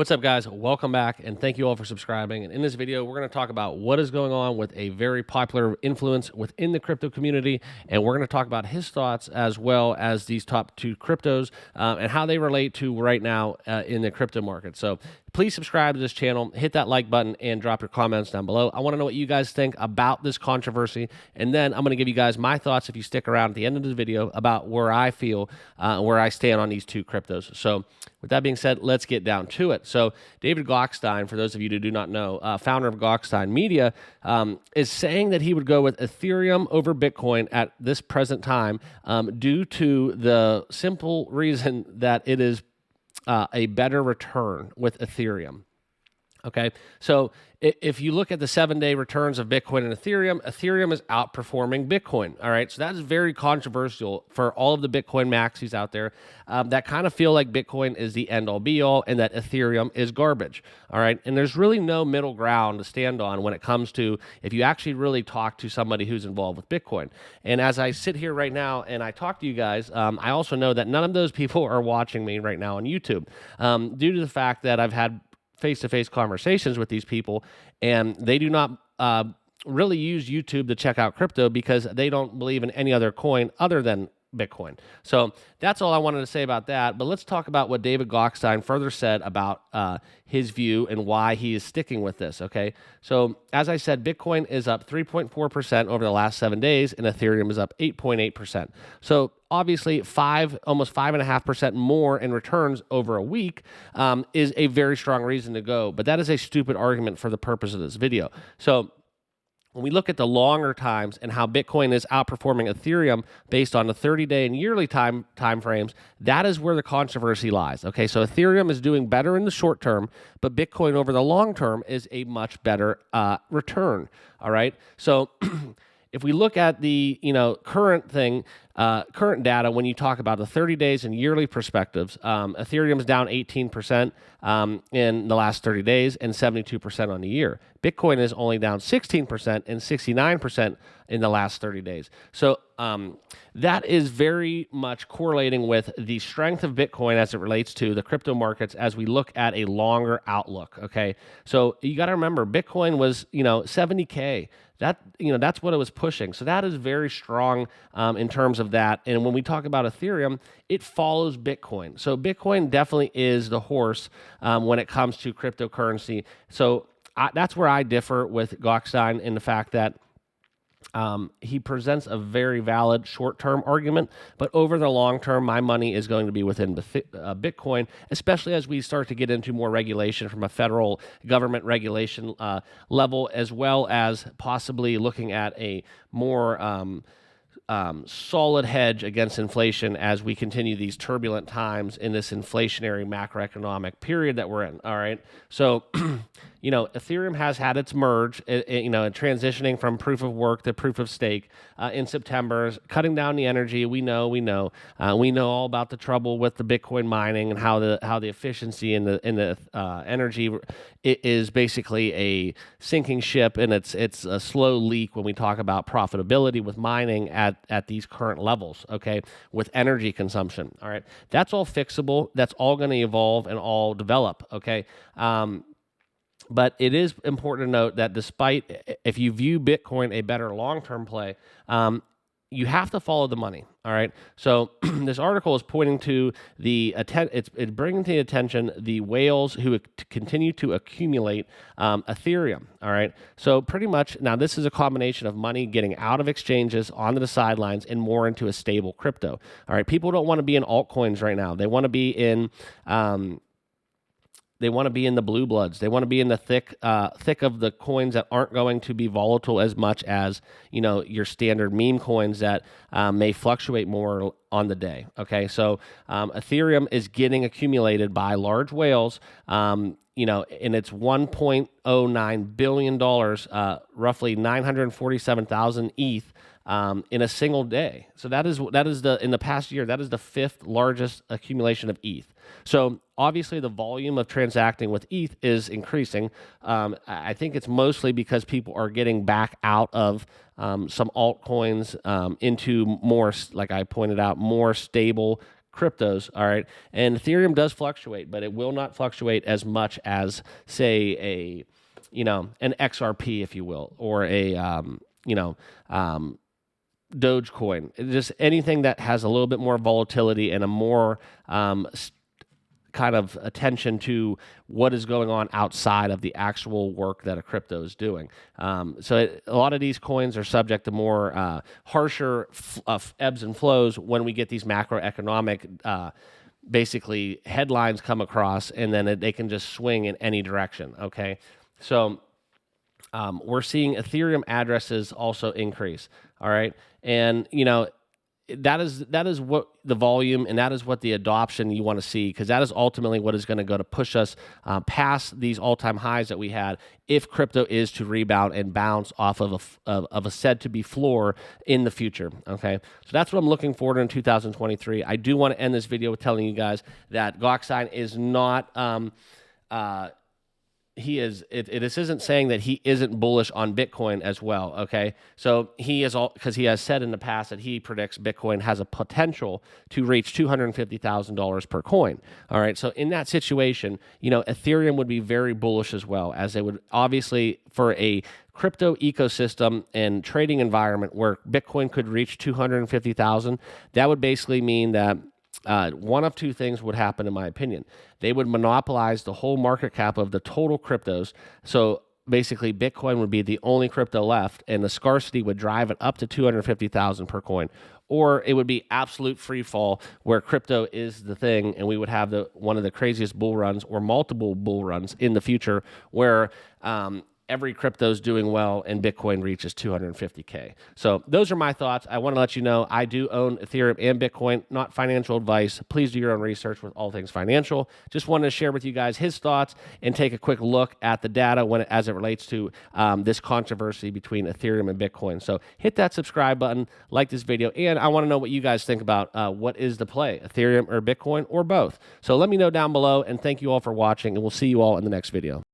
What's up, guys? Welcome back, and thank you all for subscribing. And in this video, we're going to talk about what is going on with a very popular influence within the crypto community, and we're going to talk about his thoughts as well as these top two cryptos and how they relate to right now in the crypto market. So please subscribe to this channel, hit that like button, and drop your comments down below. I want to know what you guys think about this controversy, and then I'm going to give you guys my thoughts, if you stick around at the end of this video, about where I feel, where I stand on these two cryptos. So with that being said, let's get down to it. So David Glockstein, for those of you who do not know, founder of Glockstein Media, is saying that he would go with Ethereum over Bitcoin at this present time due to the simple reason that it is a better return with Ethereum. Okay, so if you look at the 7-day returns of Bitcoin and Ethereum, Ethereum is outperforming Bitcoin. All right, so that is very controversial for all of the Bitcoin maxis out there that kind of feel like Bitcoin is the end all be all and that Ethereum is garbage. All right, and there's really no middle ground to stand on when it comes to if you actually really talk to somebody who's involved with Bitcoin. And as I sit here right now and I talk to you guys, I also know that none of those people are watching me right now on YouTube due to the fact that I've had face-to-face conversations with these people, and they do not really use YouTube to check out crypto because they don't believe in any other coin other than Bitcoin. So that's all I wanted to say about that. But let's talk about what David Glockstein further said about his view and why he is sticking with this. Okay, so as I said, Bitcoin is up 3.4% over the last 7 days, and Ethereum is up 8.8%. So obviously, almost 5.5% more in returns over a week is a very strong reason to go. But that is a stupid argument for the purpose of this video. So when we look at the longer times and how Bitcoin is outperforming Ethereum based on the 30-day and yearly time frames, that is where the controversy lies. Okay, so Ethereum is doing better in the short term, but Bitcoin over the long term is a much better return. All right, so if we look at the current data, when you talk about the 30 days and yearly perspectives, Ethereum's down 18% in the last 30 days and 72% on the year. Bitcoin is only down 16% and 69% in the last 30 days. So that is very much correlating with the strength of Bitcoin as it relates to the crypto markets as we look at a longer outlook. Okay, so you got to remember, Bitcoin was 70K. That's what it was pushing. So that is very strong in terms of that. And when we talk about Ethereum, it follows Bitcoin. So Bitcoin definitely is the horse when it comes to cryptocurrency. So that's where I differ with Glockstein in the fact that he presents a very valid short-term argument, but over the long term, my money is going to be within Bitcoin, especially as we start to get into more regulation from a federal government regulation level, as well as possibly looking at a more solid hedge against inflation as we continue these turbulent times in this inflationary macroeconomic period that we're in. All right, so Ethereum has had its merge, transitioning from proof of work to proof of stake in September, cutting down the energy. We know all about the trouble with the Bitcoin mining and how the efficiency in the energy is basically a sinking ship, and it's a slow leak when we talk about profitability with mining at these current levels. Okay, with energy consumption. All right, that's all fixable. That's all going to evolve and all develop. Okay. But it is important to note that despite, if you view Bitcoin a better long-term play, you have to follow the money. All right. So this article is pointing to it's bringing to the attention the whales who continue to accumulate Ethereum. All right. So pretty much now this is a combination of money getting out of exchanges onto the sidelines and more into a stable crypto. All right. People don't want to be in altcoins right now. They want to be in the blue bloods. They want to be in the thick of the coins that aren't going to be volatile as much as your standard meme coins that may fluctuate more on the day. Okay, so Ethereum is getting accumulated by large whales. And it's $1.09 billion, roughly 947,000 ETH. In a single day. So that is in the past year, that is the 5th largest accumulation of ETH. So obviously the volume of transacting with ETH is increasing. I think it's mostly because people are getting back out of some altcoins into more, like I pointed out, more stable cryptos, all right? And Ethereum does fluctuate, but it will not fluctuate as much as, say, an XRP, if you will, or a Dogecoin. Just anything that has a little bit more volatility and a more kind of attention to what is going on outside of the actual work that a crypto is doing. A lot of these coins are subject to more harsher ebbs and flows when we get these macroeconomic basically headlines come across, and then they can just swing in any direction, okay? So we're seeing Ethereum addresses also increase, all right? And, that is what the volume and that is what the adoption you want to see, because that is ultimately what is going to go to push us past these all-time highs that we had if crypto is to rebound and bounce off of a said to be floor in the future. Okay, so that's what I'm looking forward to in 2023. I do want to end this video with telling you guys that Goxine is not this isn't saying that he isn't bullish on Bitcoin as well, okay? So he is because he has said in the past that he predicts Bitcoin has a potential to reach $250,000 per coin, all right? So in that situation, Ethereum would be very bullish as well, as they would obviously, for a crypto ecosystem and trading environment where Bitcoin could reach 250,000, that would basically mean that one of two things would happen, in my opinion. They would monopolize the whole market cap of the total cryptos. So basically, Bitcoin would be the only crypto left, and the scarcity would drive it up to 250,000 per coin. Or it would be absolute free fall, where crypto is the thing, and we would have one of the craziest bull runs or multiple bull runs in the future, where every crypto is doing well and Bitcoin reaches 250K. So those are my thoughts. I want to let you know I do own Ethereum and Bitcoin, not financial advice. Please do your own research with all things financial. Just wanted to share with you guys his thoughts and take a quick look at the data as it relates to this controversy between Ethereum and Bitcoin. So hit that subscribe button, like this video, and I want to know what you guys think about what is the play, Ethereum or Bitcoin or both. So let me know down below, and thank you all for watching, and we'll see you all in the next video.